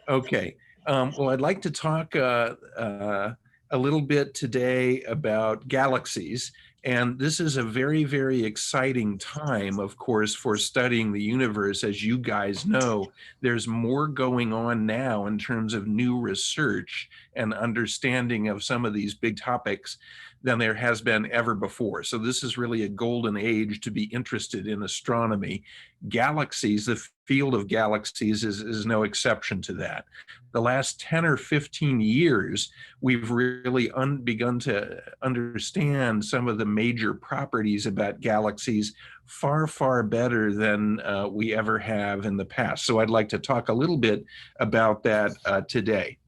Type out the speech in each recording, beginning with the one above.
Okay. Well, I'd like to talk a little bit today about galaxies. And this is a very, very exciting time, of course, for studying the universe. As you guys know, there's more going on now in terms of new research and understanding of some of these big topics than there has been ever before. So this is really a golden age to be interested in astronomy. Galaxies, the field of galaxies is no exception to that. The last 10 or 15 years, we've really begun to understand some of the major properties about galaxies far, far better than we ever have in the past. So I'd like to talk a little bit about that today.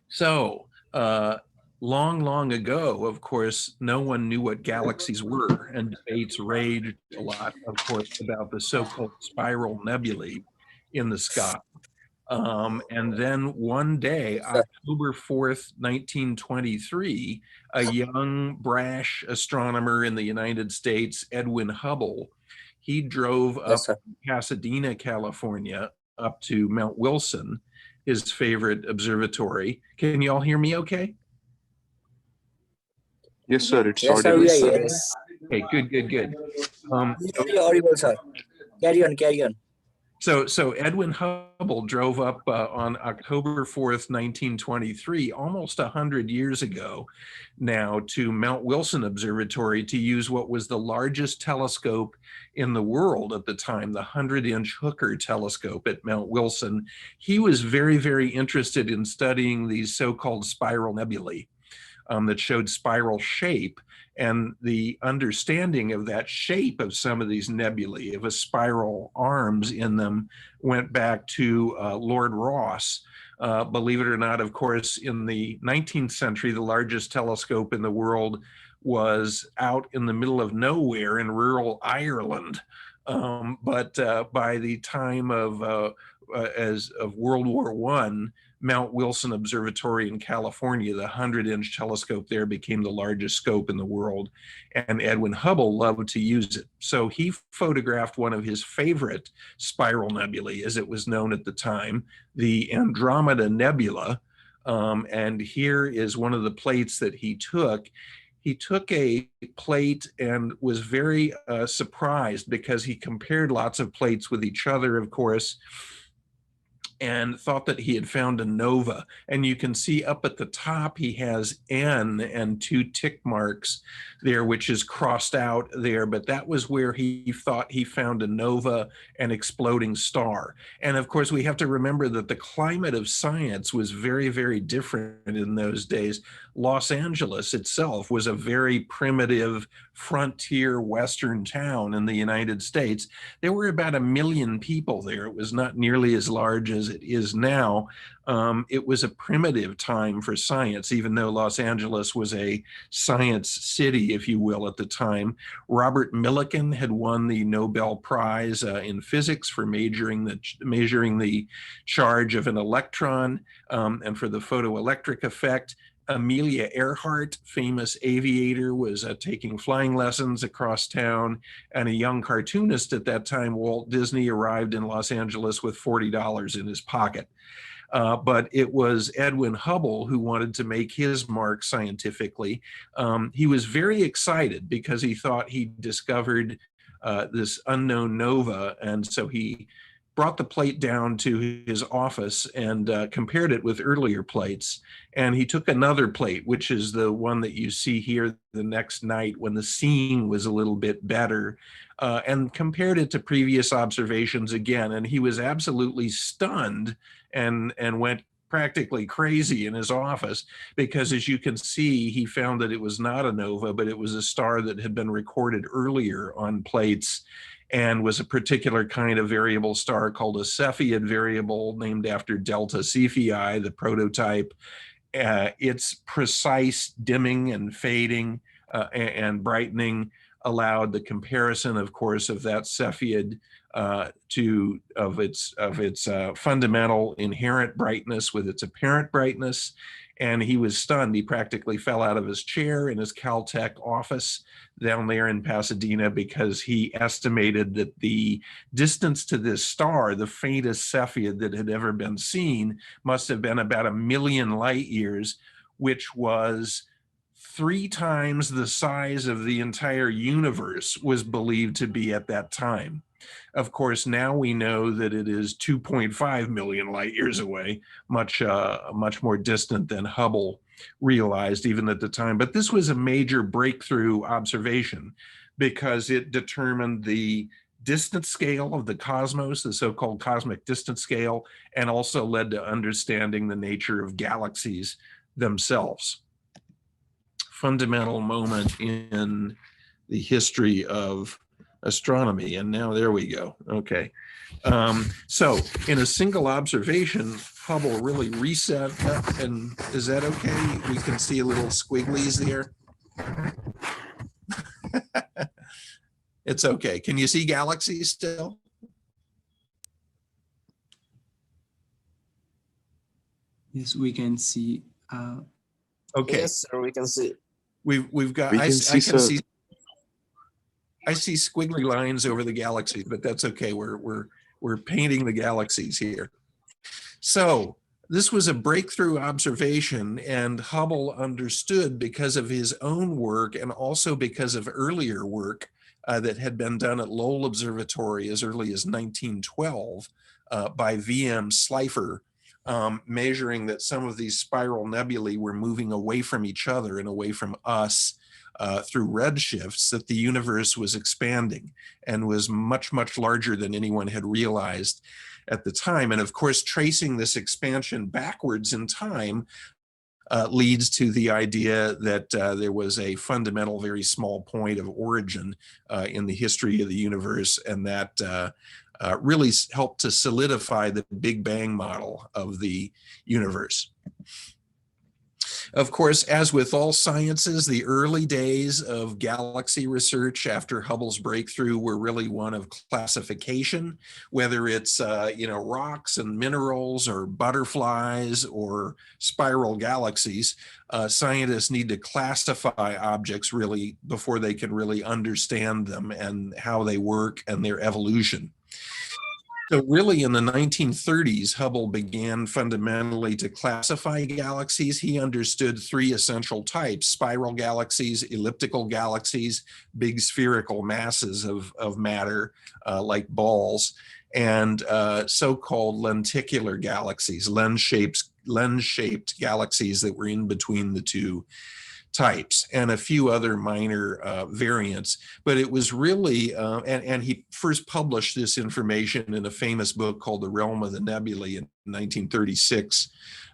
So, long ago, of course, no one knew what galaxies were, and debates raged a lot, of course, about the so-called spiral nebulae in the sky. And then one day, October 4th, 1923, a young, brash astronomer in the United States, Edwin Hubble, he drove up Pasadena, California, up to Mount Wilson, his favorite observatory. Can you all hear me okay? Yes, sir. It's Yes, sir. audible. Yes. Okay, good. Very audible, sir. Carry on. So Edwin Hubble drove up on October 4th, 1923, almost 100 years ago now, to Mount Wilson Observatory to use what was the largest telescope in the world at the time, the 100-inch Hooker telescope at Mount Wilson. He was very, very interested in studying these so-called spiral nebulae that showed spiral shape. And the understanding of that shape of some of these nebulae, of a spiral arms in them, went back to Lord Rosse. Believe it or not, of course, in the 19th century, the largest telescope in the world was out in the middle of nowhere in rural Ireland. But by the time of World War I, Mount Wilson Observatory in California, the 100-inch telescope there, became the largest scope in the world, and Edwin Hubble loved to use it. So he photographed one of his favorite spiral nebulae, as it was known at the time, the Andromeda Nebula. And here is one of the plates that he took. He took a plate and was very surprised because he compared lots of plates with each other, of course, and thought that he had found a nova. And you can see up at the top, he has N and 2 tick marks there, which is crossed out there, but that was where he thought he found a nova, an exploding star. And of course, we have to remember that the climate of science was very, very different in those days. Los Angeles itself was a very primitive frontier Western town in the United States. There were about 1 million people there. It was not nearly as large as it is now. It was a primitive time for science, even though Los Angeles was a science city, if you will, at the time. Robert Millikan had won the Nobel Prize in physics for measuring the charge of an electron and for the photoelectric effect. Amelia Earhart, famous aviator, was taking flying lessons across town, and a young cartoonist at that time, Walt Disney, arrived in Los Angeles with $40 in his pocket. But it was Edwin Hubble who wanted to make his mark scientifically. He was very excited because he thought he discovered this unknown nova, and so he brought the plate down to his office and compared it with earlier plates. And he took another plate, which is the one that you see here the next night when the seeing was a little bit better, and compared it to previous observations again. And he was absolutely stunned and went practically crazy in his office because, as you can see, he found that it was not a nova, but it was a star that had been recorded earlier on plates and was a particular kind of variable star called a Cepheid variable named after Delta Cephei, the prototype. Its precise dimming and fading and brightening allowed the comparison, of course, of that Cepheid of its fundamental inherent brightness with its apparent brightness. And he was stunned. He practically fell out of his chair in his Caltech office down there in Pasadena, because he estimated that the distance to this star, the faintest Cepheid that had ever been seen, must have been about 1 million light years, which was 3 times the size of the entire universe was believed to be at that time. Of course, now we know that it is 2.5 million light years away, much more distant than Hubble realized even at the time. But this was a major breakthrough observation, because it determined the distance scale of the cosmos, the so-called cosmic distance scale, and also led to understanding the nature of galaxies themselves. Fundamental moment in the history of astronomy. And now there we go. Okay. So in a single observation, Hubble really reset up. And is that okay? We can see a little squigglies there. It's okay. Can you see galaxies still? Yes, we can see. Okay. Yes, sir, we can see. We've got, We can see I see squiggly lines over the galaxies, but that's okay. We're painting the galaxies here. So this was a breakthrough observation, and Hubble understood, because of his own work and also because of earlier work that had been done at Lowell Observatory as early as 1912 by V.M. Slipher, measuring that some of these spiral nebulae were moving away from each other and away from us through redshifts, that the universe was expanding and was much, much larger than anyone had realized at the time. And of course, tracing this expansion backwards in time leads to the idea that there was a fundamental, very small point of origin in the history of the universe, and that really helped to solidify the Big Bang model of the universe. Of course, as with all sciences, the early days of galaxy research after Hubble's breakthrough were really one of classification, whether it's rocks and minerals or butterflies or spiral galaxies. Scientists need to classify objects really before they can really understand them and how they work and their evolution. So really in the 1930s, Hubble began fundamentally to classify galaxies. He understood 3 essential types: spiral galaxies, elliptical galaxies, big spherical masses of matter like balls, and so-called lenticular galaxies, lens-shaped galaxies that were in between the 2 types, and a few other minor variants. But it was really, and he first published this information in a famous book called The Realm of the Nebulae in 1936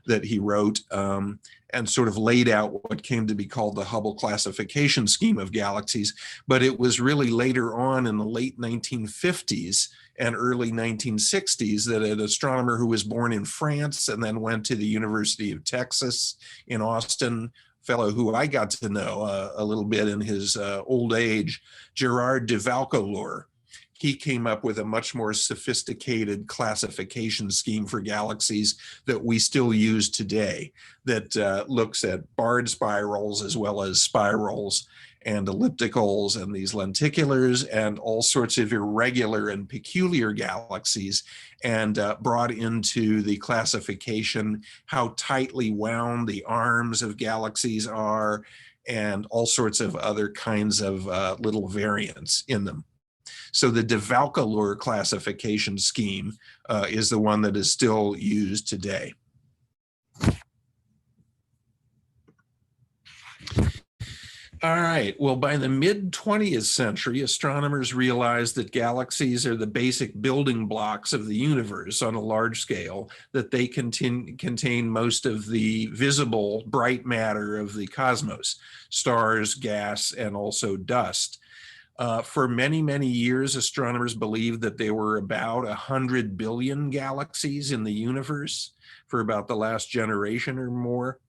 that he wrote, and sort of laid out what came to be called the Hubble classification scheme of galaxies. But it was really later on in the late 1950s and early 1960s that an astronomer who was born in France and then went to the University of Texas in Austin, fellow who I got to know a little bit in his old age, Gerard de Vaucouleurs. He came up with a much more sophisticated classification scheme for galaxies that we still use today, that looks at barred spirals as well as spirals and ellipticals and these lenticulars and all sorts of irregular and peculiar galaxies, and brought into the classification how tightly wound the arms of galaxies are and all sorts of other kinds of little variants in them. So the de Vaucouleurs classification scheme is the one that is still used today. All right, well, by the mid-20th century, astronomers realized that galaxies are the basic building blocks of the universe on a large scale, that they contain most of the visible bright matter of the cosmos, stars, gas, and also dust. For many, many years, astronomers believed that there were about 100 billion galaxies in the universe for about the last generation or more.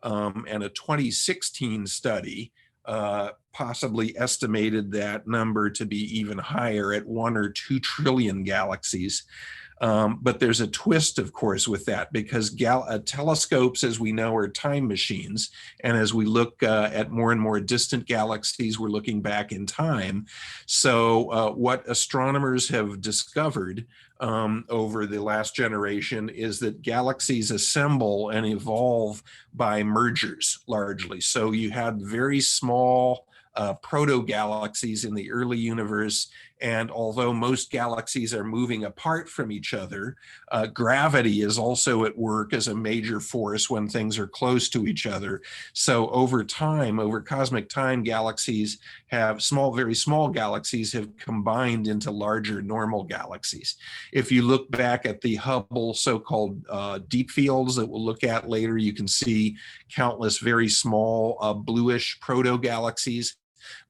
And a 2016 study possibly estimated that number to be even higher at 1 or 2 trillion galaxies. But there's a twist, of course, with that, because telescopes, as we know, are time machines. And as we look at more and more distant galaxies, we're looking back in time. So what astronomers have discovered over the last generation is that galaxies assemble and evolve by mergers, largely. So you had very small proto-galaxies in the early universe, and although most galaxies are moving apart from each other, gravity is also at work as a major force when things are close to each other. So over time, over cosmic time, galaxies have very small galaxies have combined into larger normal galaxies. If you look back at the Hubble so-called deep fields that we'll look at later, you can see countless very small bluish proto-galaxies.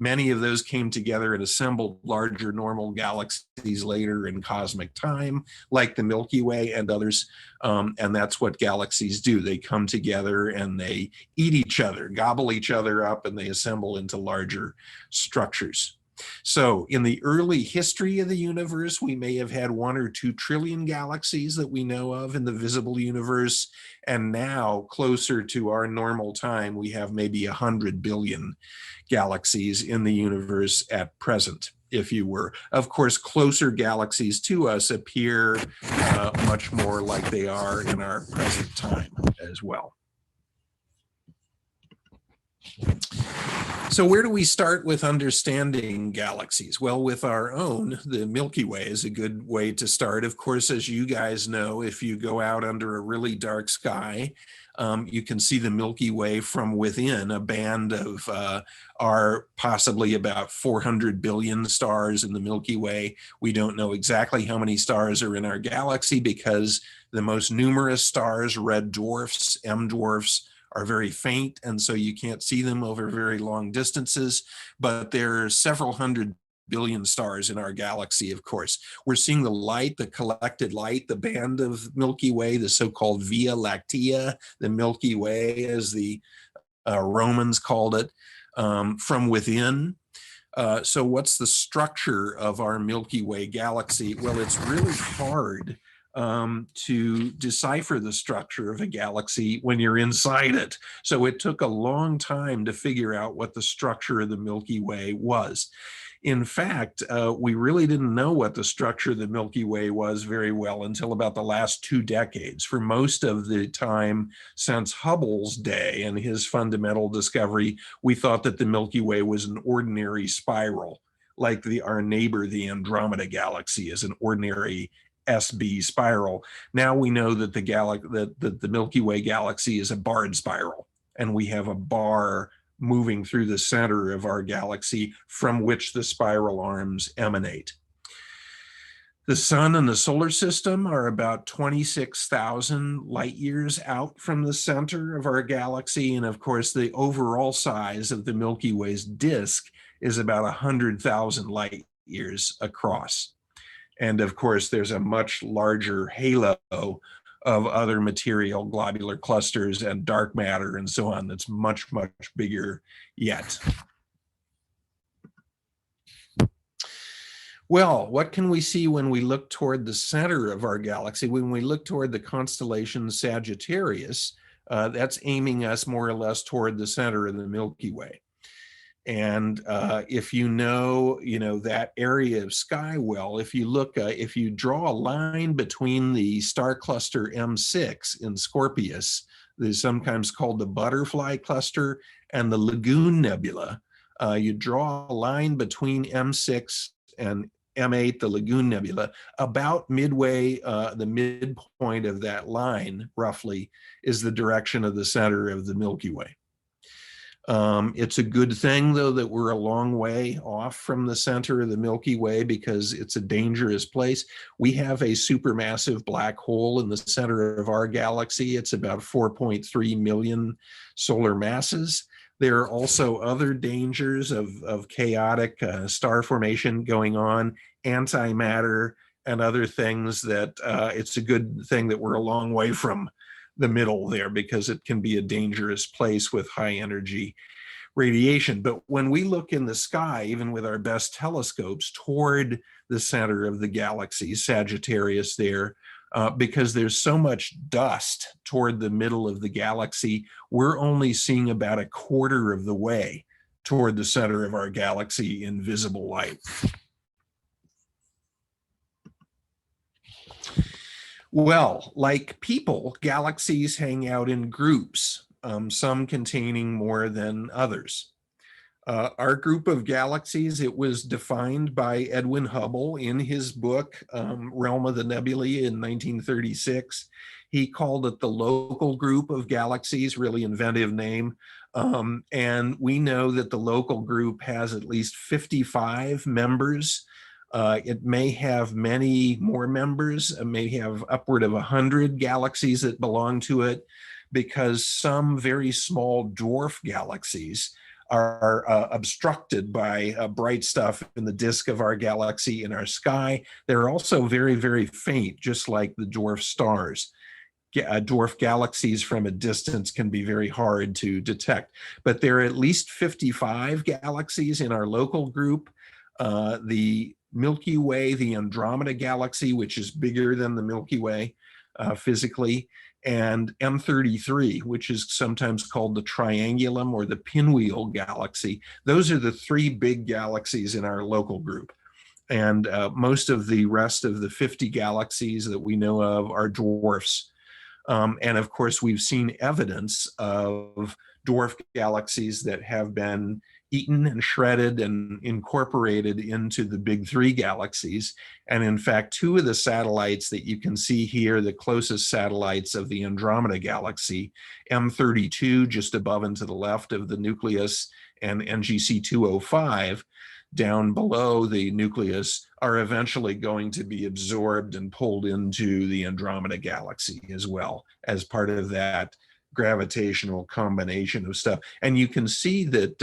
Many of those came together and assembled larger normal galaxies later in cosmic time, like the Milky Way and others. And that's what galaxies do. They come together and they eat each other, gobble each other up, and they assemble into larger structures. So in the early history of the universe, we may have had 1 or 2 trillion galaxies that we know of in the visible universe. And now, closer to our normal time, we have maybe 100 billion galaxies in the universe at present, if you were. Of course, closer galaxies to us appear much more like they are in our present time as well. So where do we start with understanding galaxies? Well, with our own, the Milky Way is a good way to start. Of course, as you guys know, if you go out under a really dark sky, you can see the Milky Way from within. A band of are possibly about 400 billion stars in the Milky Way. We don't know exactly how many stars are in our galaxy because the most numerous stars, red dwarfs, M dwarfs, are very faint, and so you can't see them over very long distances, but there are several hundred billion stars in our galaxy, of course. We're seeing the light, the collected light, the band of Milky Way, the so-called Via Lactea, the Milky Way, as the Romans called it, from within. So what's the structure of our Milky Way galaxy? Well, it's really hard to decipher the structure of a galaxy when you're inside it. So it took a long time to figure out what the structure of the Milky Way was. In fact, we really didn't know what the structure of the Milky Way was very well until about the last 2 decades. For most of the time since Hubble's day and his fundamental discovery, we thought that the Milky Way was an ordinary spiral, like our neighbor, the Andromeda galaxy, is an ordinary SB spiral. Now we know that the Milky Way galaxy is a barred spiral, and we have a bar moving through the center of our galaxy from which the spiral arms emanate. The sun and the solar system are about 26,000 light years out from the center of our galaxy. And of course, the overall size of the Milky Way's disk is about 100,000 light years across. And of course, there's a much larger halo of other material, globular clusters and dark matter and so on, that's much, much bigger yet. Well, what can we see when we look toward the center of our galaxy? When we look toward the constellation Sagittarius, that's aiming us more or less toward the center of the Milky Way. And if you know that area of sky well, if you draw a line between the star cluster M6 in Scorpius, there's sometimes called the butterfly cluster, and the Lagoon Nebula, you draw a line between M6 and M8, the Lagoon Nebula, about midway, the midpoint of that line, roughly, is the direction of the center of the Milky Way. It's a good thing, though, that we're a long way off from the center of the Milky Way because it's a dangerous place. We have a supermassive black hole in the center of our galaxy. It's about 4.3 million solar masses. There are also other dangers of chaotic star formation going on, antimatter, and other things that it's a good thing that we're a long way from the middle there because it can be a dangerous place with high energy radiation. But when we look in the sky, even with our best telescopes, toward the center of the galaxy, Sagittarius there, because there's so much dust toward the middle of the galaxy, we're only seeing about a quarter of the way toward the center of our galaxy in visible light. Well, like people, galaxies hang out in groups, some containing more than others. Our group of galaxies, it was defined by Edwin Hubble in his book, Realm of the Nebulae in 1936. He called it the local group of galaxies, really inventive name. And we know that the local group has at least 55 members. It may have many more members, it may have upward of 100 galaxies that belong to it, because some very small dwarf galaxies are obstructed by bright stuff in the disk of our galaxy in our sky. They're also very, very faint, just like the dwarf stars. Dwarf galaxies from a distance can be very hard to detect, but there are at least 55 galaxies in our local group. The Milky Way, the Andromeda galaxy, which is bigger than the Milky Way physically, and M33, which is sometimes called the Triangulum or the Pinwheel galaxy. Those are the three big galaxies in our local group. And most of the rest of the 50 galaxies that we know of are dwarfs. And of course, we've seen evidence of dwarf galaxies that have been eaten and shredded and incorporated into the big three galaxies. And in fact, two of the satellites that you can see here, the closest satellites of the Andromeda galaxy, M32 just above and to the left of the nucleus, and NGC 205 down below the nucleus, are eventually going to be absorbed and pulled into the Andromeda galaxy as well, as part of that gravitational combination of stuff. And you can see that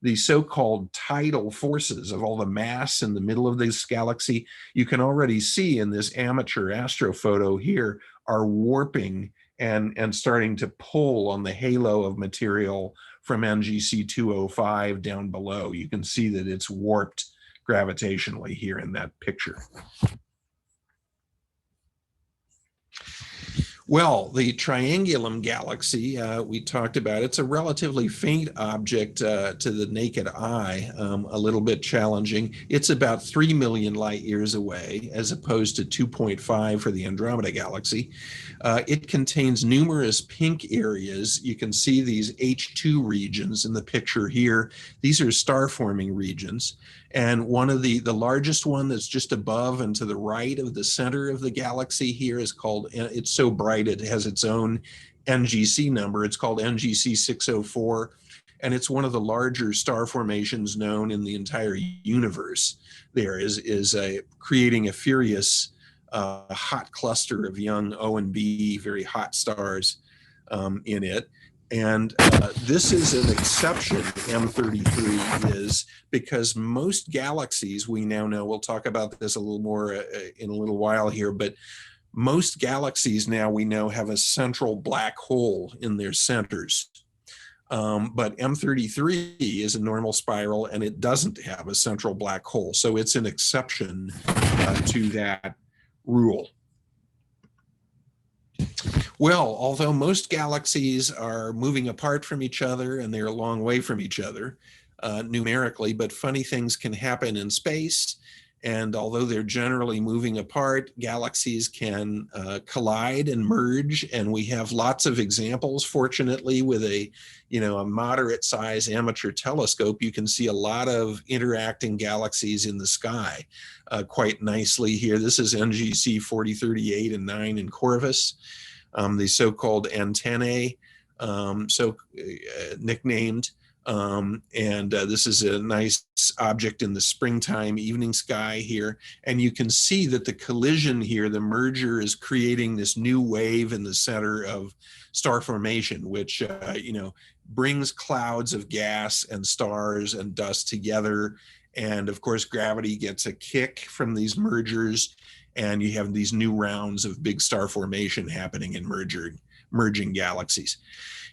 the so-called tidal forces of all the mass in the middle of this galaxy, you can already see in this amateur astrophoto here, are warping and starting to pull on the halo of material from NGC 205 down below. You can see that it's warped gravitationally here in that picture. Well, the Triangulum galaxy, we talked about, it's a relatively faint object to the naked eye, a little bit challenging. It's about 3 million light years away, as opposed to 2.5 for the Andromeda galaxy. It contains numerous pink areas. You can see these H2 regions in the picture here. These are star-forming regions. And one of the largest one that's just above and to the right of the center of the galaxy here is called, it's so bright it has its own NGC number. It's called NGC 604. And it's one of the larger star formations known in the entire universe. There is creating a furious hot cluster of young O and B, very hot stars in it. And this is an exception, M33 is, because most galaxies, we now know, we'll talk about this a little more in a little while here, but most galaxies now we know have a central black hole in their centers. But M33 is a normal spiral and it doesn't have a central black hole. So it's an exception to that rule. Well, although most galaxies are moving apart from each other and they're a long way from each other numerically, but funny things can happen in space. And although they're generally moving apart, galaxies can collide and merge. And we have lots of examples, fortunately, with a moderate size amateur telescope. You can see a lot of interacting galaxies in the sky quite nicely here. This is NGC 4038 and 9 in Corvus. The so-called antennae, nicknamed. This is a nice object in the springtime evening sky here. And you can see that the collision here, the merger, is creating this new wave in the center of star formation, which, brings clouds of gas and stars and dust together. And of course, gravity gets a kick from these mergers. And you have these new rounds of big star formation happening in merging galaxies.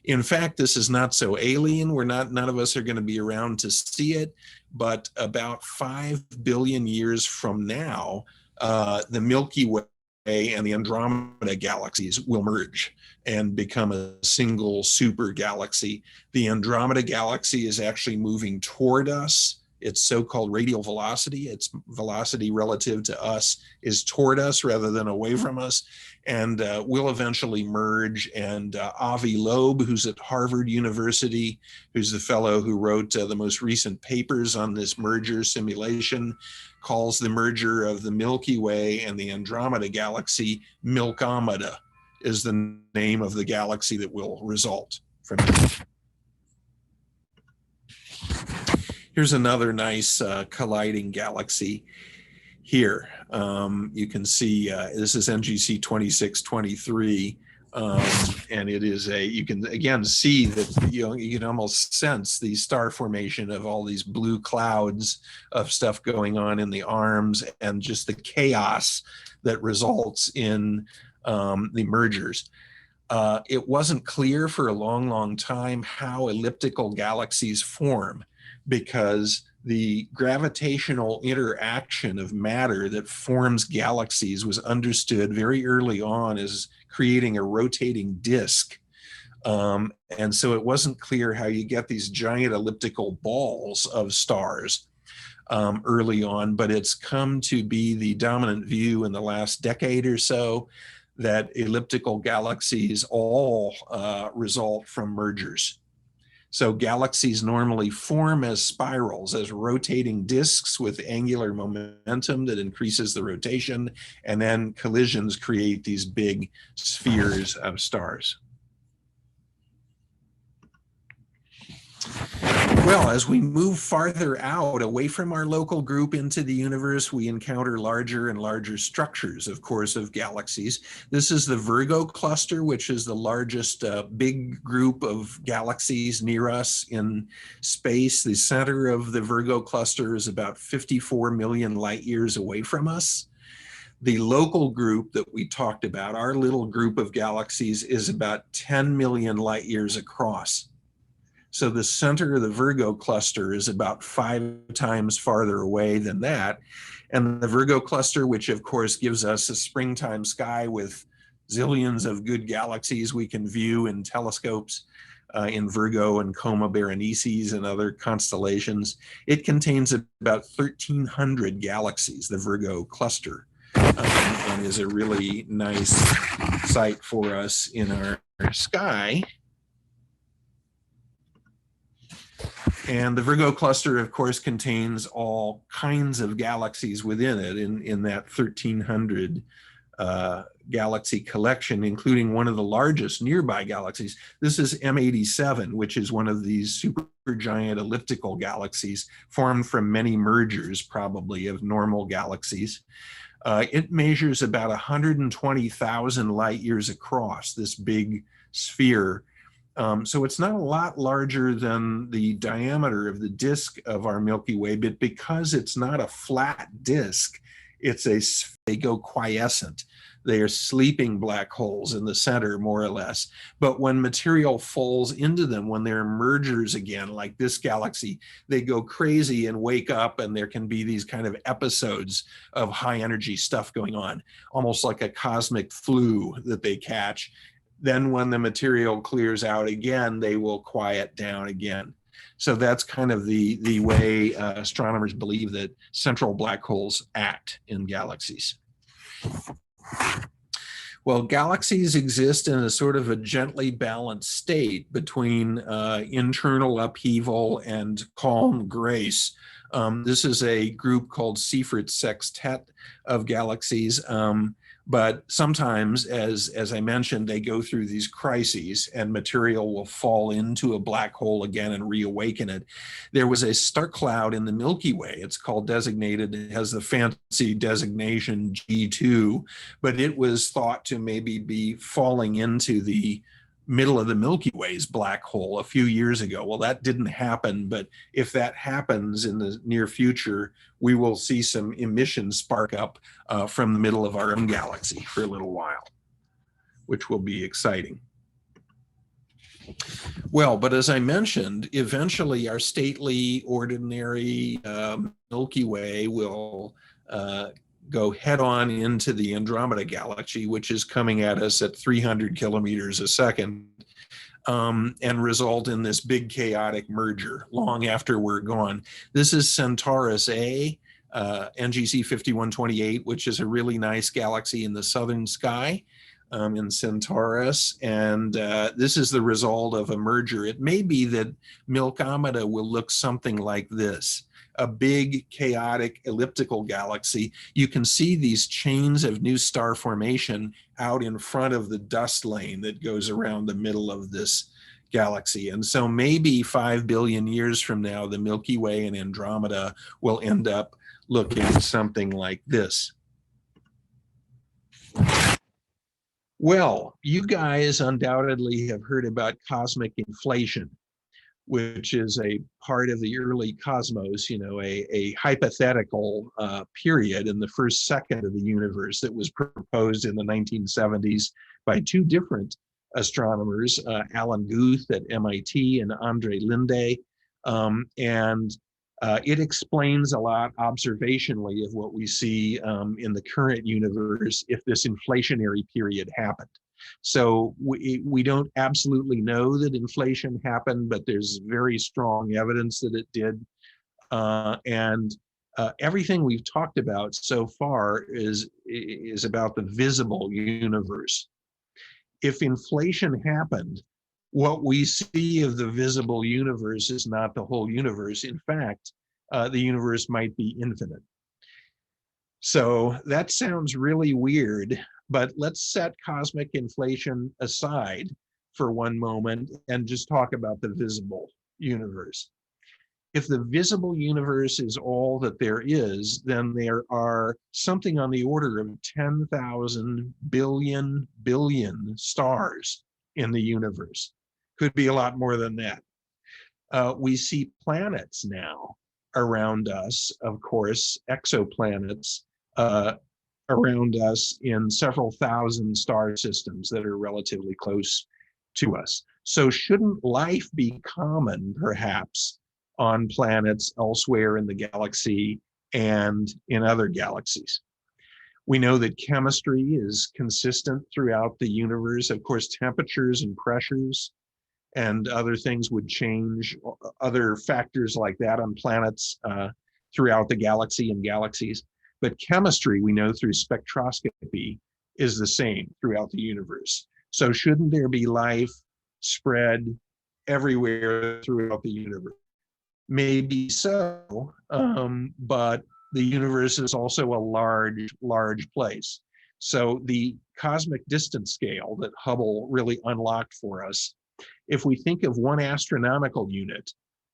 In fact, this is not so alien. None of us are going to be around to see it, but about 5 billion years from now, the Milky Way and the Andromeda galaxies will merge and become a single super galaxy. The Andromeda galaxy is actually moving toward us. Its so-called radial velocity, its velocity relative to us, is toward us rather than away from us, and will eventually merge. And Avi Loeb, who's at Harvard University, who's the fellow who wrote the most recent papers on this merger simulation, calls the merger of the Milky Way and the Andromeda galaxy Milkomeda, is the name of the galaxy that will result from it. Here's another nice colliding galaxy here. You can see this is NGC 2623, and it is you can again see that you can almost sense the star formation of all these blue clouds of stuff going on in the arms, and just the chaos that results in the mergers. It wasn't clear for a long time how elliptical galaxies form, because the gravitational interaction of matter that forms galaxies was understood very early on as creating a rotating disk. And so it wasn't clear how you get these giant elliptical balls of stars early on, but it's come to be the dominant view in the last decade or so that elliptical galaxies all result from mergers. So galaxies normally form as spirals, as rotating disks with angular momentum that increases the rotation, and then collisions create these big spheres of stars. Well, as we move farther out, away from our local group into the universe, we encounter larger and larger structures, of course, of galaxies. This is the Virgo Cluster, which is the largest big group of galaxies near us in space. The center of the Virgo Cluster is about 54 million light years away from us. The local group that we talked about, our little group of galaxies, is about 10 million light years across. So the center of the Virgo cluster is about 5 times farther away than that. And the Virgo cluster, which of course gives us a springtime sky with zillions of good galaxies we can view in telescopes in Virgo and Coma Berenices and other constellations, it contains about 1,300 galaxies, the Virgo cluster, and is a really nice sight for us in our sky. And the Virgo cluster, of course, contains all kinds of galaxies within it in that 1,300 galaxy collection, including one of the largest nearby galaxies. This is M87, which is one of these supergiant elliptical galaxies formed from many mergers, probably, of normal galaxies. It measures about 120,000 light years across, this big sphere. So it's not a lot larger than the diameter of the disk of our Milky Way, but because it's not a flat disk, they go quiescent. They are sleeping black holes in the center, more or less. But when material falls into them, when they're mergers again, like this galaxy, they go crazy and wake up, and there can be these kind of episodes of high energy stuff going on, almost like a cosmic flu that they catch. Then when the material clears out again, they will quiet down again. So that's kind of the way astronomers believe that central black holes act in galaxies. Well, galaxies exist in a sort of a gently balanced state between internal upheaval and calm grace. This is a group called Seyfert's Sextet of galaxies. But sometimes, as I mentioned, they go through these crises and material will fall into a black hole again and reawaken it. There was a star cloud in the Milky Way. It's called designated, it has the fancy designation G2, but it was thought to maybe be falling into the middle of the Milky Way's black hole a few years ago. Well, that didn't happen, but if that happens in the near future, we will see some emissions spark up from the middle of our own galaxy for a little while, which will be exciting. Well, but as I mentioned, eventually our stately, ordinary Milky Way will go head on into the Andromeda Galaxy, which is coming at us at 300 kilometers a second, and result in this big chaotic merger long after we're gone. This is Centaurus A, NGC 5128, which is a really nice galaxy in the southern sky. In Centaurus, and this is the result of a merger. It may be that Milkomeda will look something like this, a big chaotic elliptical galaxy. You can see these chains of new star formation out in front of the dust lane that goes around the middle of this galaxy. And so maybe 5 billion years from now, the Milky Way and Andromeda will end up looking something like this. Well, you guys undoubtedly have heard about cosmic inflation, which is a part of the early cosmos, you know, a hypothetical period in the first second of the universe that was proposed in the 1970s by two different astronomers, Alan Guth at MIT and Andre Linde. It explains a lot observationally of what we see in the current universe if this inflationary period happened. So we don't absolutely know that inflation happened, but there's very strong evidence that it did. Everything we've talked about so far is about the visible universe. If inflation happened, what we see of the visible universe is not the whole universe. In fact, the universe might be infinite. So that sounds really weird, but let's set cosmic inflation aside for one moment and just talk about the visible universe. If the visible universe is all that there is, then there are something on the order of 10,000 billion stars in the universe. Could be a lot more than that. We see planets now around us, of course, exoplanets around us in several thousand star systems that are relatively close to us. So shouldn't life be common, perhaps, on planets elsewhere in the galaxy and in other galaxies? We know that chemistry is consistent throughout the universe. Of course, temperatures and pressures and other things would change, other factors like that on planets throughout the galaxy and galaxies. But chemistry, we know through spectroscopy, is the same throughout the universe. So shouldn't there be life spread everywhere throughout the universe? Maybe so, but the universe is also a large place. So the cosmic distance scale that Hubble really unlocked for us, if we think of one astronomical unit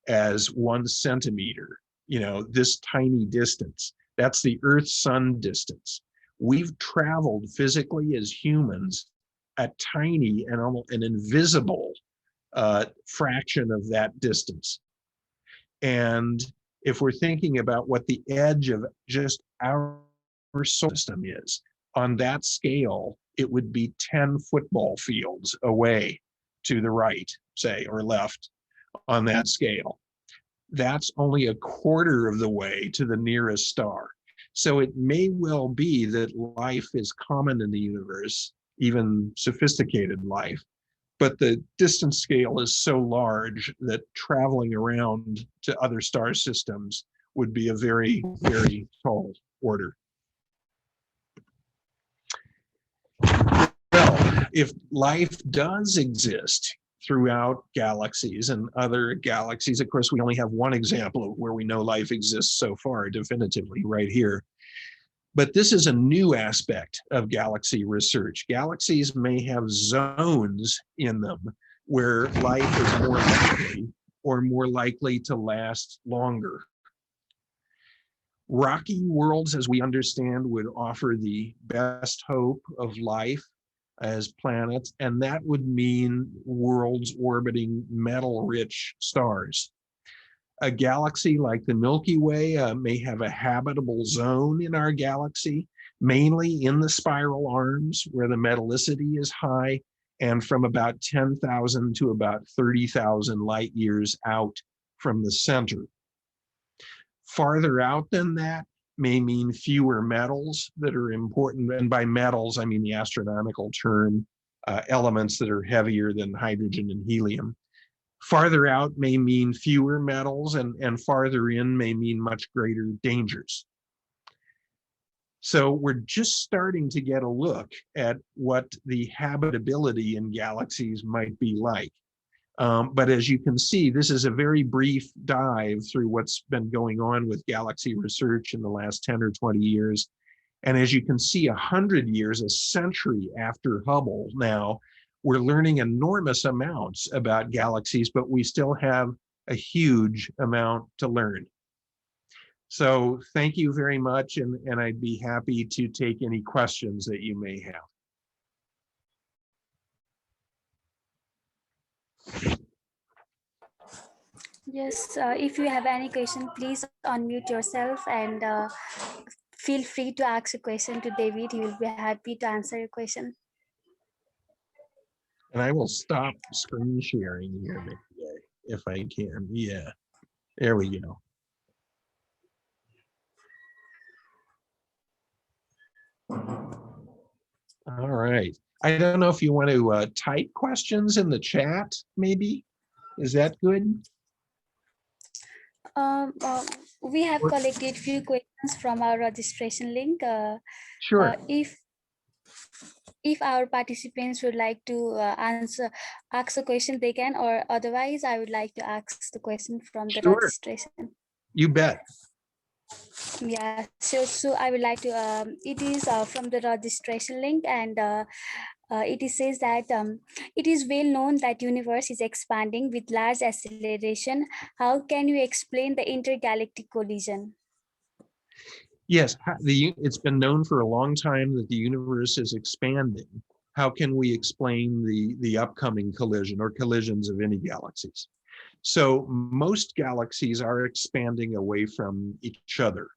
as 1 centimeter, you know, this tiny distance, that's the Earth-Sun distance. We've traveled physically as humans a tiny and almost an invisible fraction of that distance. And if we're thinking about what the edge of just our solar system is, on that scale, it would be 10 football fields away to the right, say, or left on that scale. That's only a quarter of the way to the nearest star. So it may well be that life is common in the universe, even sophisticated life, but the distance scale is so large that traveling around to other star systems would be a very, very tall order. Well, if life does exist throughout galaxies and other galaxies, of course, we only have one example of where we know life exists so far definitively right here. But this is a new aspect of galaxy research. Galaxies may have zones in them where life is more likely or more likely to last longer. Rocky worlds, as we understand, would offer the best hope of life as planets, and that would mean worlds orbiting metal-rich stars. A galaxy like the Milky Way may have a habitable zone in our galaxy, mainly in the spiral arms where the metallicity is high, and from about 10,000 to about 30,000 light years out from the center. Farther out than that may mean fewer metals that are important. And by metals, I mean the astronomical term, elements that are heavier than hydrogen and helium. Farther out may mean fewer metals, and farther in may mean much greater dangers. So we're just starting to get a look at what the habitability in galaxies might be like. But as you can see, this is a very brief dive through what's been going on with galaxy research in the last 10 or 20 years. And as you can see, 100 years, a century after Hubble now, we're learning enormous amounts about galaxies, but we still have a huge amount to learn. So thank you very much, and I'd be happy to take any questions that you may have. Yes, if you have any question, please unmute yourself and feel free to ask a question to David. He will be happy to answer your question. And I will stop screen sharing here if I can. Yeah, there we go. All right. I don't know if you want to type questions in the chat, maybe. Is that good? We have collected few questions from our registration link. Sure. If our participants would like to ask a question, they can, or otherwise I would like to ask the question from the Sure. registration. You bet. Yeah, so I would like to, it is from the registration link, and it says that it is well known that universe is expanding with large acceleration. How can you explain the intergalactic collision? Yes, it's been known for a long time that the universe is expanding. How can we explain the upcoming collision or collisions of any galaxies? So most galaxies are expanding away from each other.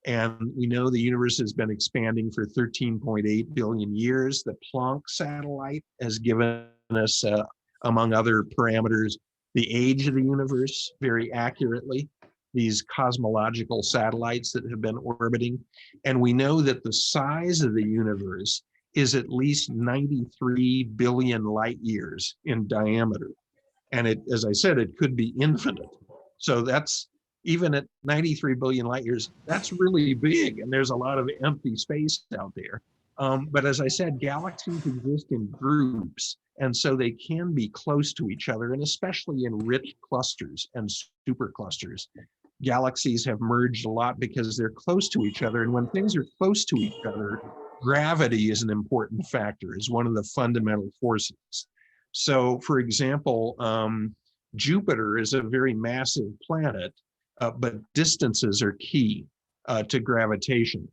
And we know the universe has been expanding for 13.8 billion years. The Planck satellite has given us, among other parameters, the age of the universe very accurately, these cosmological satellites that have been orbiting. And we know that the size of the universe is at least 93 billion light years in diameter. And it, as I said, it could be infinite. So that's, even at 93 billion light years, that's really big, and there's a lot of empty space out there. But as I said, galaxies exist in groups, and so they can be close to each other, and especially in rich clusters and superclusters. Galaxies have merged a lot because they're close to each other, and when things are close to each other, gravity is an important factor, is one of the fundamental forces. So, for example, Jupiter is a very massive planet, but distances are key to gravitation.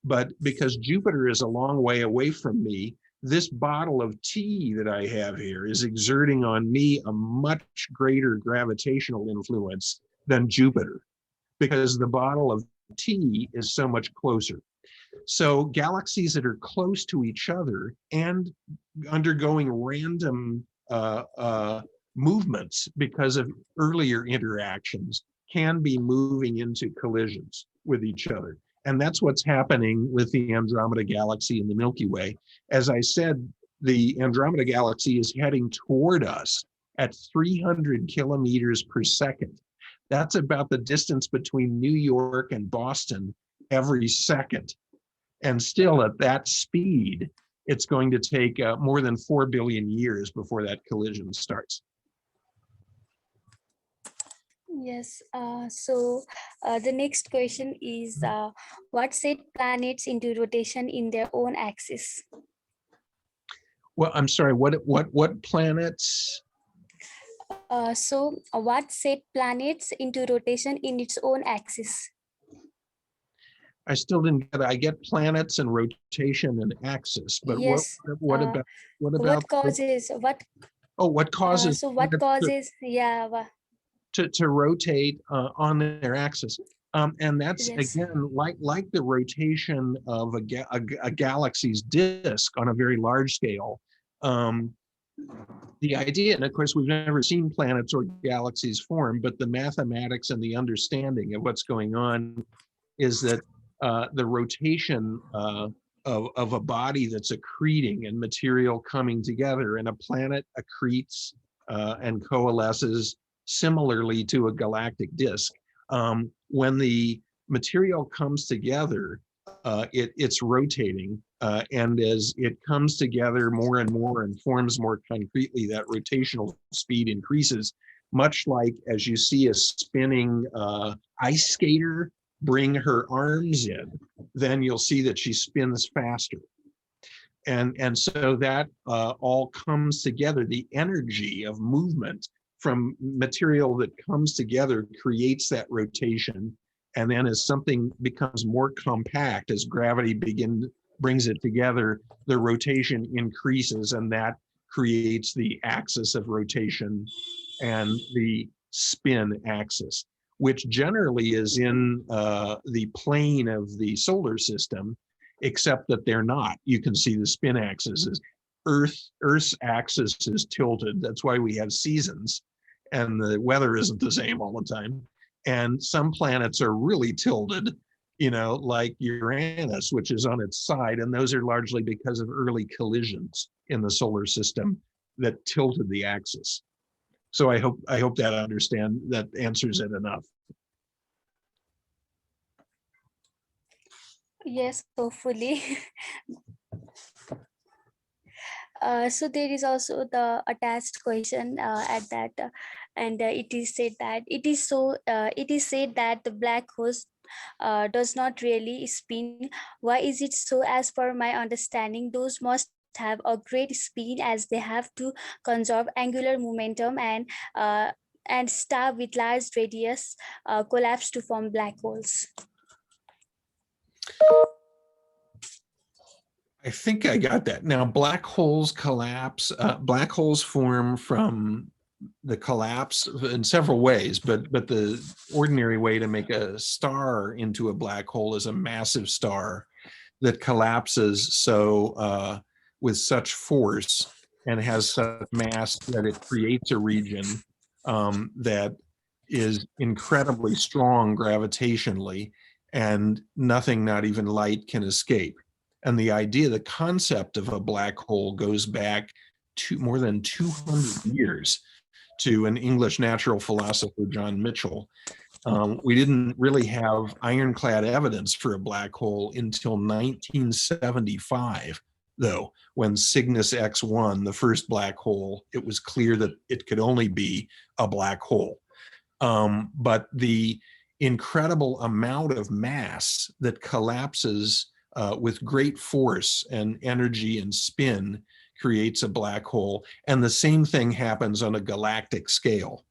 But because Jupiter is a long way away from me, this bottle of tea that I have here is exerting on me a much greater gravitational influence than Jupiter, because the bottle of tea is so much closer. So galaxies that are close to each other and undergoing random movements because of earlier interactions can be moving into collisions with each other. And that's what's happening with the Andromeda Galaxy and the Milky Way. As I said, the Andromeda Galaxy is heading toward us at 300 kilometers per second. That's about the distance between New York and Boston every second. And still at that speed, it's going to take more than 4 billion years before that collision starts. Yes, so the next question is, what set planets into rotation in their own axis? Well, I'm sorry, what planets? What set planets into rotation in its own axis? I still didn't get it. I get planets and rotation and axis, but yes. what about what causes what? Oh, what causes? So what causes? To rotate on their axis, and that's yes. Again like the rotation of a galaxy's disk on a very large scale. the idea, and of course we've never seen planets or galaxies form, but the mathematics and the understanding of what's going on is that the rotation of a body that's accreting and material coming together, and a planet accretes and coalesces similarly to a galactic disk. When the material comes together, it's rotating, and as it comes together more and more and forms more concretely, that rotational speed increases, much like as you see a spinning ice skater bring her arms in, then you'll see that she spins faster. And so that all comes together. The energy of movement from material that comes together creates that rotation. And then as something becomes more compact, as gravity brings it together, the rotation increases, and that creates the axis of rotation and the spin axis, which generally is in the plane of the solar system, except that they're not. You can see the spin axis is Earth's axis is tilted. That's why we have seasons, and the weather isn't the same all the time. And some planets are really tilted, like Uranus, which is on its side. And those are largely because of early collisions in the solar system that tilted the axis. So I hope that answers it enough. Yes, hopefully. So there is also the attached question at that, and it is said that it is said that the black holes does not really spin. Why is it so? As per my understanding, those must have a great speed, as they have to conserve angular momentum, and star with large radius collapse to form black holes. I think I got that. Now, black holes collapse. Black holes form from the collapse in several ways, but the ordinary way to make a star into a black hole is a massive star that collapses with such force and has such mass that it creates a region that is incredibly strong gravitationally, and nothing, not even light, can escape. And the concept of a black hole goes back to more than 200 years to an English natural philosopher, John Mitchell. We didn't really have ironclad evidence for a black hole until 1975, though, when Cygnus X1, the first black hole, it was clear that it could only be a black hole. But the incredible amount of mass that collapses with great force and energy and spin creates a black hole. And the same thing happens on a galactic scale.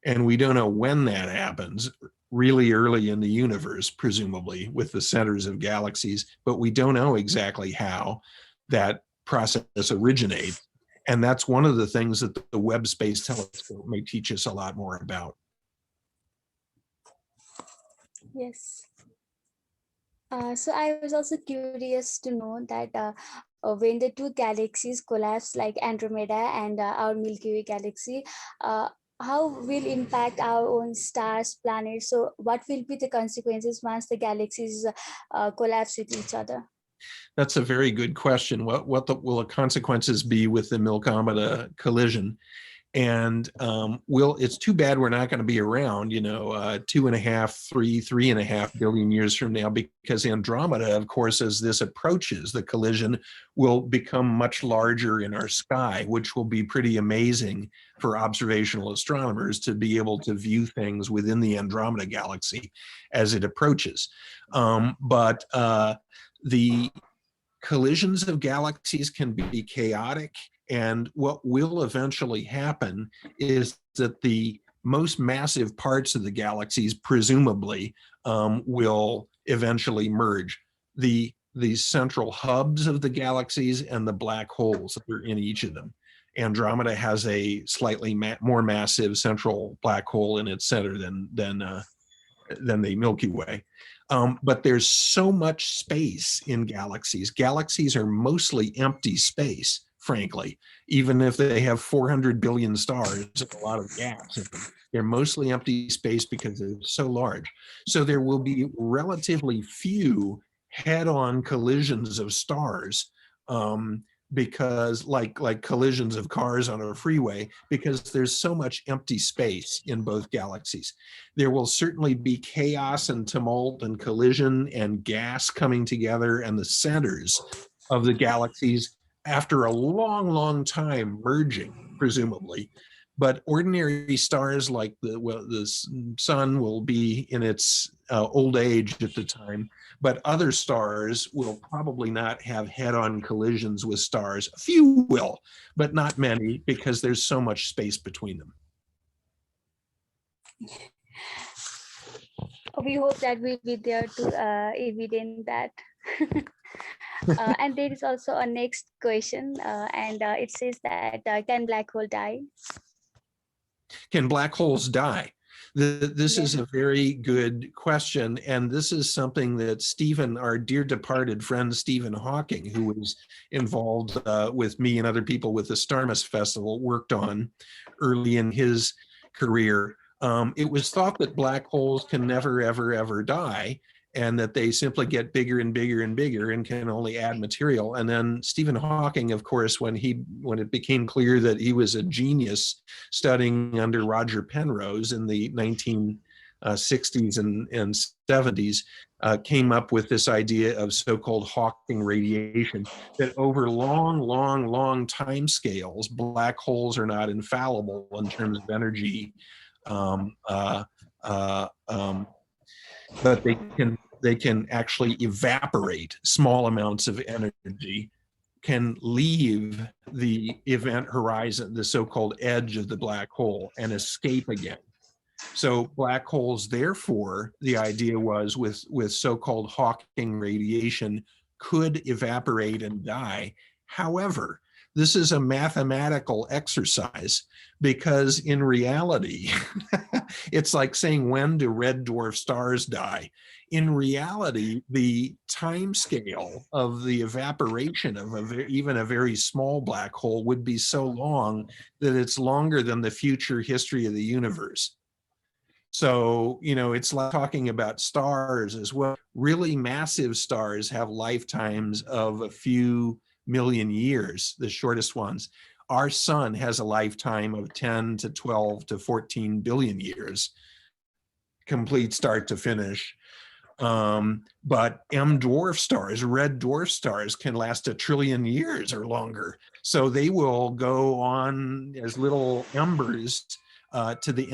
And we don't know when that happens, really early in the universe, presumably, with the centers of galaxies, but we don't know exactly how that process originates. And that's one of the things that the Webb Space Telescope may teach us a lot more about. Yes. So I was also curious to know that when the two galaxies collapse, like Andromeda and our Milky Way galaxy, how will impact our own stars, planets? So what will be the consequences once the galaxies collapse with each other? That's a very good question. What will the consequences be with the Milkomeda collision? And it's too bad we're not going to be around, 3.5 billion years from now, because Andromeda, of course, as this approaches, the collision will become much larger in our sky, which will be pretty amazing for observational astronomers to be able to view things within the Andromeda galaxy as it approaches. But the collisions of galaxies can be chaotic. And what will eventually happen is that the most massive parts of the galaxies, presumably, will eventually merge. The central hubs of the galaxies and the black holes that are in each of them. Andromeda has a slightly more massive central black hole in its center than the Milky Way. But there's so much space in galaxies. Galaxies are mostly empty space frankly, even if they have 400 billion stars and a lot of gas in them. They're mostly empty space because they're so large. So there will be relatively few head-on collisions of stars, because like collisions of cars on a freeway, because there's so much empty space in both galaxies. There will certainly be chaos and tumult and collision and gas coming together, and the centers of the galaxies after a long, long time merging, presumably. But ordinary stars like the sun will be in its old age at the time, but other stars will probably not have head-on collisions with stars. A few will, but not many, because there's so much space between them. We hope that we'll be there to evidence that. And there is also a next question, and it says that can black hole die? Can black holes die? This is Yeah. a very good question, and this is something that Stephen, our dear departed friend Stephen Hawking, who was involved with me and other people with the Starmus Festival, worked on early in his career. It was thought that black holes can never, ever, ever die, and that they simply get bigger and bigger and bigger and can only add material. And then Stephen Hawking, of course, when it became clear that he was a genius studying under Roger Penrose in the 1960s and 70s, came up with this idea of so-called Hawking radiation, that over long, long, long time scales, black holes are not infallible in terms of energy, but they can actually evaporate small amounts of energy, can leave the event horizon, the so-called edge of the black hole, and escape again. So black holes, therefore, the idea was with so-called Hawking radiation, could evaporate and die. However, this is a mathematical exercise, because in reality, it's like saying, when do red dwarf stars die? In reality, the time scale of the evaporation of even a very small black hole would be so long that it's longer than the future history of the universe. So, it's like talking about stars as well. Really massive stars have lifetimes of a few million years, the shortest ones. Our sun has a lifetime of 10 to 12 to 14 billion years, complete start to finish. But M dwarf stars, red dwarf stars, can last 1 trillion years or longer. So they will go on as little embers to the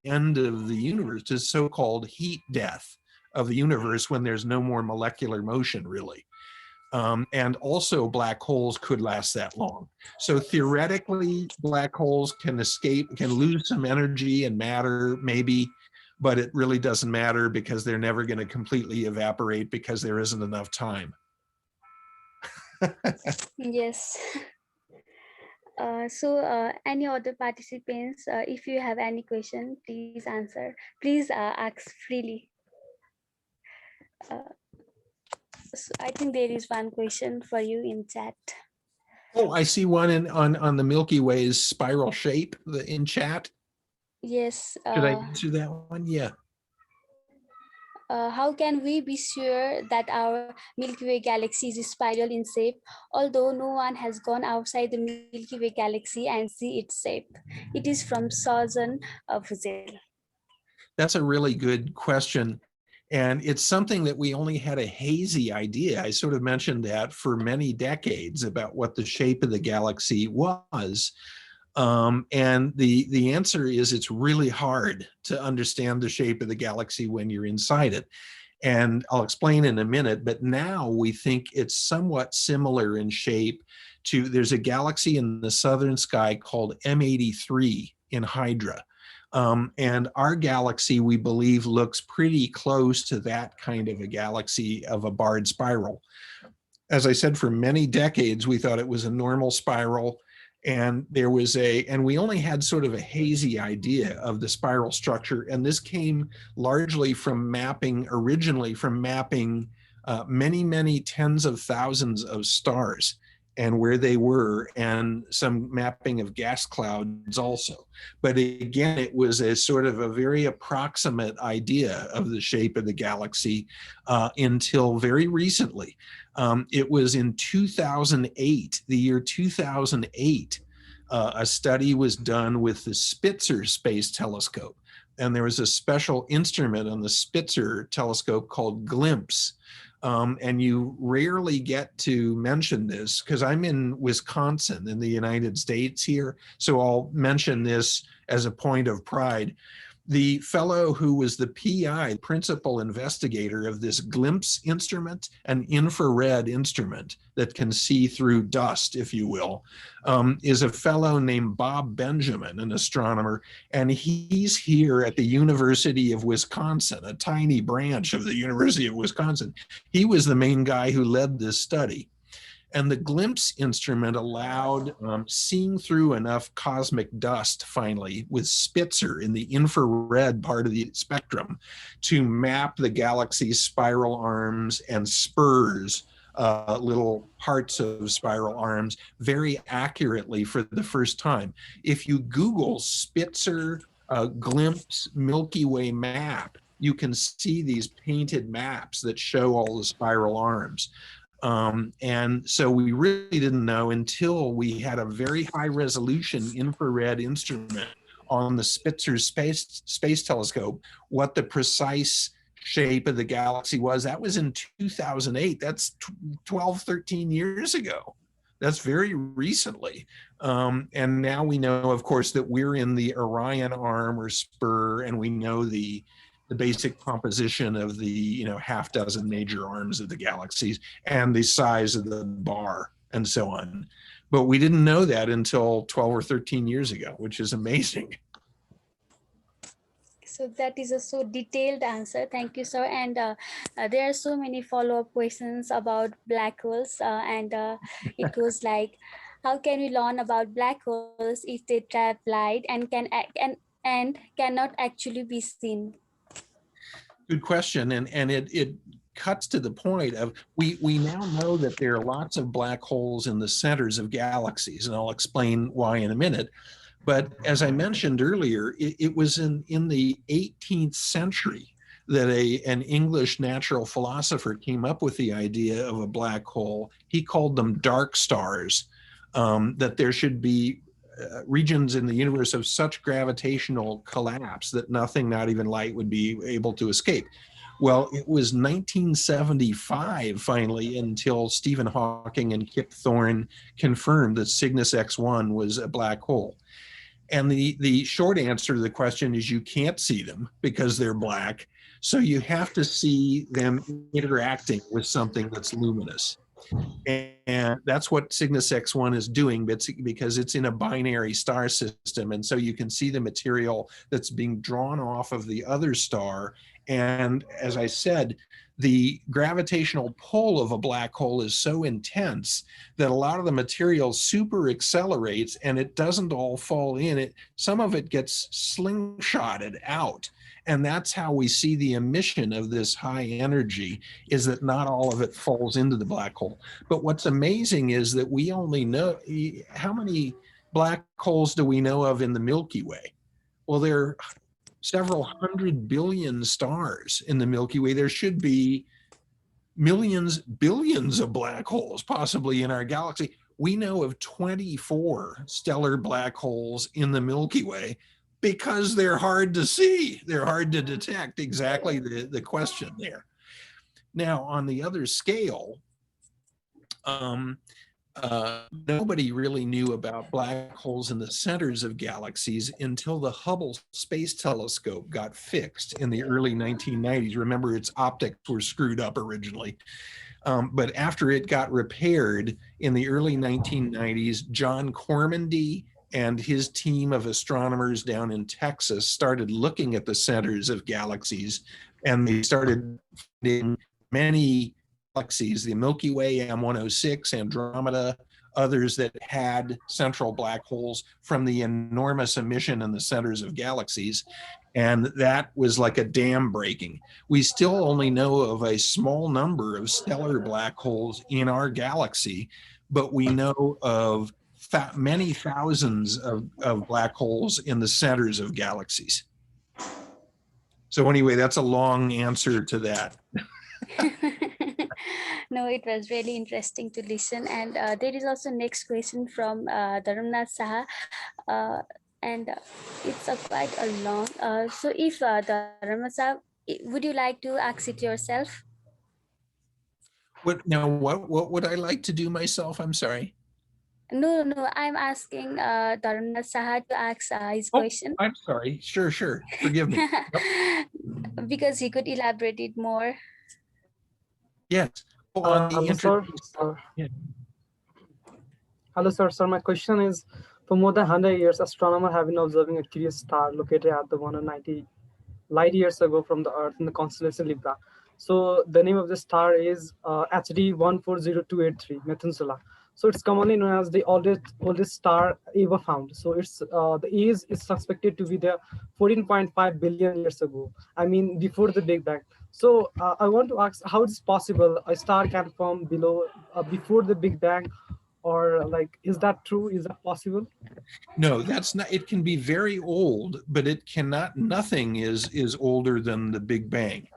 end of the universe, to so-called heat death of the universe, when there's no more molecular motion, really. And also black holes could last that long. So theoretically, black holes can lose some energy and matter, maybe, but it really doesn't matter, because they're never going to completely evaporate, because there isn't enough time. Yes. So any other participants, if you have any question, please answer. Please ask freely. So I think there is one question for you in chat. Oh, I see one on the Milky Way's spiral shape in chat. Yes. Should I answer that one? Yeah. How can we be sure that our Milky Way galaxy is spiral in shape, although no one has gone outside the Milky Way galaxy and see its shape? It is from Sajan Fuzel. That's a really good question. And it's something that we only had a hazy idea. I sort of mentioned that for many decades about what the shape of the galaxy was. And the answer is, it's really hard to understand the shape of the galaxy when you're inside it. And I'll explain in a minute, but now we think it's somewhat similar in shape to, there's a galaxy in the southern sky called M83 in Hydra. And our galaxy, we believe, looks pretty close to that kind of a galaxy, of a barred spiral. As I said, for many decades, we thought it was a normal spiral. And we only had sort of a hazy idea of the spiral structure. And this came largely from originally from mapping many, many tens of thousands of stars. and where they were, and some mapping of gas clouds also. But again, it was a sort of a very approximate idea of the shape of the galaxy until very recently. It was in 2008, the year 2008, a study was done with the Spitzer Space Telescope. And there was a special instrument on the Spitzer telescope called GLIMPSE. And you rarely get to mention this because I'm in Wisconsin in the United States here. So I'll mention this as a point of pride. The fellow who was the PI, principal investigator of this GLIMPSE instrument, an infrared instrument that can see through dust, if you will, is a fellow named Bob Benjamin, an astronomer, and he's here at the University of Wisconsin, a tiny branch of the University of Wisconsin. He was the main guy who led this study. And the GLIMPSE instrument allowed seeing through enough cosmic dust, finally, with Spitzer in the infrared part of the spectrum to map the galaxy's spiral arms and spurs, little parts of spiral arms, very accurately for the first time. If you Google Spitzer GLIMPSE Milky Way map, you can see these painted maps that show all the spiral arms. And so we really didn't know until we had a very high resolution infrared instrument on the Spitzer Space Telescope, what the precise shape of the galaxy was. That was in 2008. That's 12, 13 years ago. That's very recently. And now we know, of course, that we're in the Orion arm or spur, and we know the basic composition of the half dozen major arms of the galaxies and the size of the bar and so on. But we didn't know that until 12 or 13 years ago, which is amazing. So that is a so detailed answer. Thank you, sir. And there are so many follow-up questions about black holes. It goes like, how can we learn about black holes if they trap light and cannot actually be seen? Good question. And it cuts to the point of we now know that there are lots of black holes in the centers of galaxies, and I'll explain why in a minute. But as I mentioned earlier, it was in the 18th century that an English natural philosopher came up with the idea of a black hole. He called them dark stars, that there should be regions in the universe of such gravitational collapse that nothing, not even light, would be able to escape. Well, it was 1975 finally until Stephen Hawking and Kip Thorne confirmed that Cygnus X1 was a black hole. And the short answer to the question is you can't see them because they're black. So you have to see them interacting with something that's luminous. And that's what Cygnus X1 is doing, because it's in a binary star system. And so you can see the material that's being drawn off of the other star. And as I said, the gravitational pull of a black hole is so intense that a lot of the material super accelerates and it doesn't all fall in. Some of it gets slingshotted out. And that's how we see the emission of this high energy, is that not all of it falls into the black hole. But what's amazing is that we only know, how many black holes do we know of in the Milky Way? Well, there are several 100 billion stars in the Milky Way. There should be millions, billions of black holes possibly in our galaxy. We know of 24 stellar black holes in the Milky Way, because they're hard to see. They're hard to detect. Exactly the question there. Now, on the other scale, nobody really knew about black holes in the centers of galaxies until the Hubble Space Telescope got fixed in the early 1990s. Remember, its optics were screwed up originally. But after it got repaired in the early 1990s, John Cormandy and his team of astronomers down in Texas started looking at the centers of galaxies, and they started finding many galaxies, the Milky Way, M106, Andromeda, others that had central black holes from the enormous emission in the centers of galaxies. And that was like a dam breaking. We still only know of a small number of stellar black holes in our galaxy, but we know of many thousands of black holes in the centers of galaxies. So anyway, that's a long answer to that. No, it was really interesting to listen. And there is also next question from Dharamnath Saha. And it's quite a long. So if Dharamnath Saha, would you like to ask it yourself? What would I like to do myself? I'm sorry. No, I'm asking Dharamnath Saha to ask his Oh, question. I'm sorry. Sure. Forgive me. Because he could elaborate it more. Yes. Oh, on the Hello, sir. Yeah. Hello, sir. Sir, my question is, for more than 100 years, astronomers have been observing a curious star located at the 190 light years ago from the Earth in the constellation Libra. So the name of the star is HD 140283 Methuselah. So it's commonly known as the oldest star ever found. So it's the age is suspected to be there 14.5 billion years ago. I mean, before the Big Bang. So I want to ask, how is possible a star can form before the Big Bang, or like, is that true? Is that possible? No, that's not. It can be very old, but it cannot. Nothing is older than the Big Bang.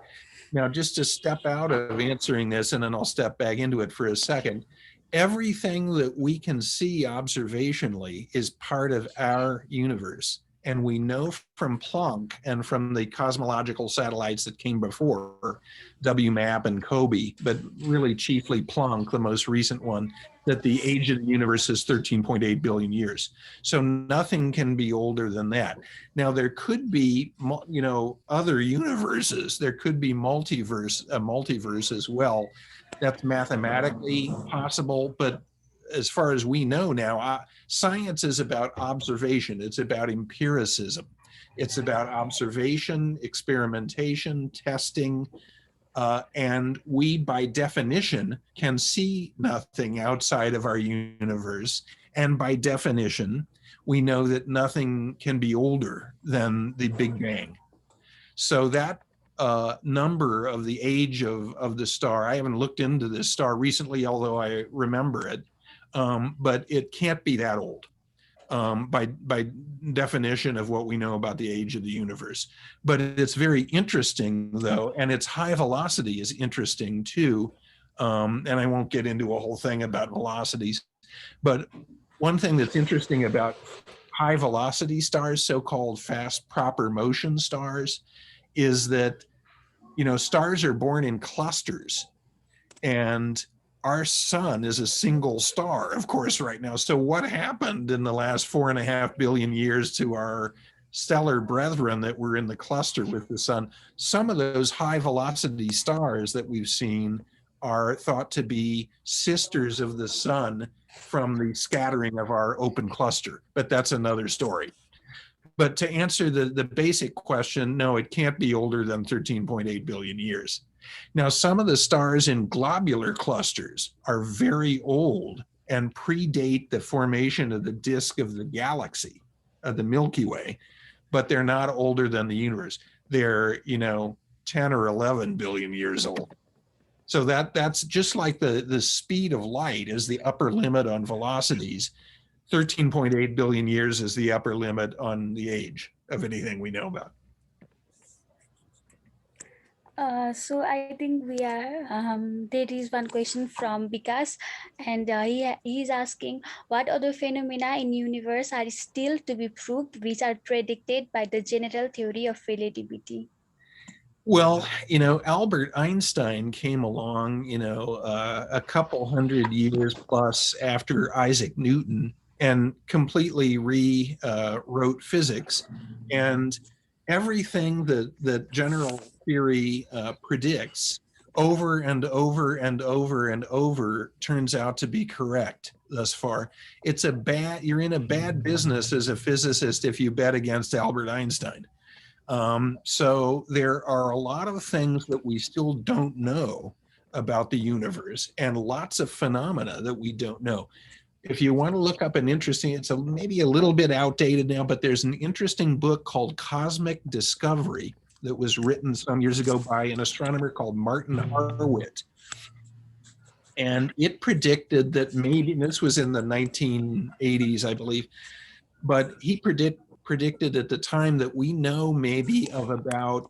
Now, just to step out of answering this, and then I'll step back into it for a second. Everything that we can see observationally is part of our universe. And we know from Planck and from the cosmological satellites that came before, WMAP and COBE, but really chiefly Planck, the most recent one, that the age of the universe is 13.8 billion years. So nothing can be older than that. Now, there could be, other universes. There could be a multiverse as well. That's mathematically possible, but as far as we know now, science is about observation. It's about empiricism. It's about observation, experimentation, testing, and we, by definition, can see nothing outside of our universe. And by definition, we know that nothing can be older than the Big Bang. So that number of the age of the star, I haven't looked into this star recently, although I remember it, but it can't be that old by definition of what we know about the age of the universe. But it's very interesting, though, and its high velocity is interesting, too. And I won't get into a whole thing about velocities. But one thing that's interesting about high velocity stars, so-called fast proper motion stars, is that, stars are born in clusters, and our sun is a single star, of course, right now. So what happened in the last 4.5 billion years to our stellar brethren that were in the cluster with the sun? Some of those high velocity stars that we've seen are thought to be sisters of the sun from the scattering of our open cluster, but that's another story. But to answer the basic question, no, it can't be older than 13.8 billion years. Now, some of the stars in globular clusters are very old and predate the formation of the disk of the galaxy, of the Milky Way, but they're not older than the universe. They're, 10 or 11 billion years old. So that's just like the speed of light is the upper limit on velocities. 13.8 billion years is the upper limit on the age of anything we know about. So I think we are, there is one question from Vikas, and he is asking, what other phenomena in universe are still to be proved, which are predicted by the general theory of relativity? Well, Albert Einstein came along, a couple hundred years plus after Isaac Newton and completely rewrote physics. And everything that general theory predicts over and over and over and over turns out to be correct thus far. You're in a bad business as a physicist if you bet against Albert Einstein. So there are a lot of things that we still don't know about the universe and lots of phenomena that we don't know. If you want to look up an interesting, it's maybe a little bit outdated now, but there's an interesting book called Cosmic Discovery that was written some years ago by an astronomer called Martin Harwitt. And it predicted that maybe, this was in the 1980s, I believe, but he predicted at the time that we know maybe of about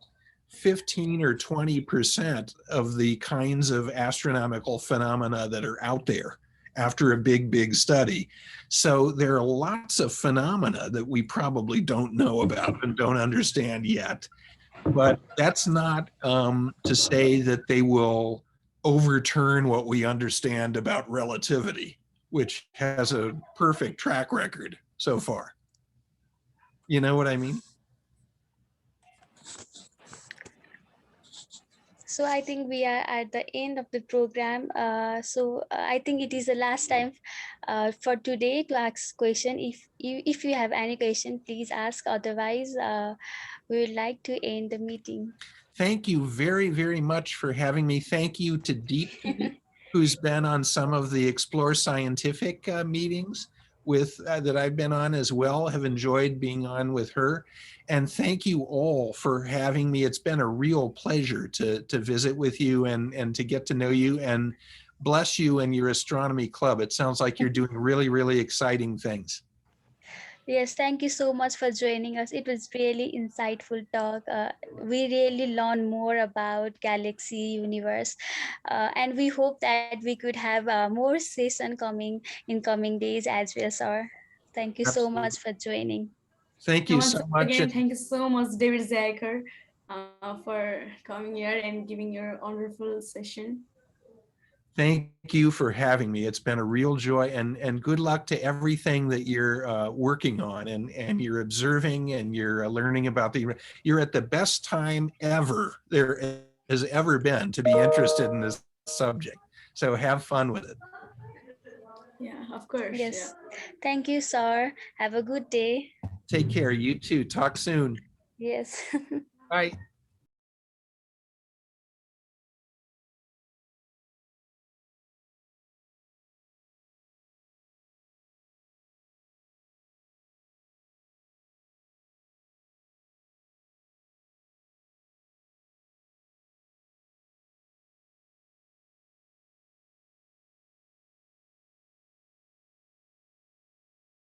15 or 20% of the kinds of astronomical phenomena that are out there after a big study. So there are lots of phenomena that we probably don't know about and don't understand yet. But that's not to say that they will overturn what we understand about relativity, which has a perfect track record so far. You know what I mean? So I think we are at the end of the program. I think it is the last time for today to ask question. If you have any question, please ask. Otherwise, we would like to end the meeting. Thank you very much for having me. Thank you to Deepti, who's been on some of the Explore Scientific meetings with that I've been on as well. Have enjoyed being on with her. And thank you all for having me. It's been a real pleasure to visit with you and to get to know you, and bless you and your astronomy club. It sounds like you're doing really exciting things. Yes, thank you so much for joining us. It was really insightful talk. We really learned more about galaxy universe, and we hope that we could have more session coming in coming days as well, sir. Thank you so Absolutely. much for joining. Thank you Once so much. again, thank you so much, David Eicher, for coming here and giving your wonderful session. Thank you for having me. It's been a real joy, and good luck to everything that you're working on and you're observing and you're learning about you're at the best time ever there has ever been to be interested in this subject. So have fun with it. Yeah, of course. Yes. Yeah. Thank you, sir. Have a good day. Take care. You too. Talk soon. Yes. Bye.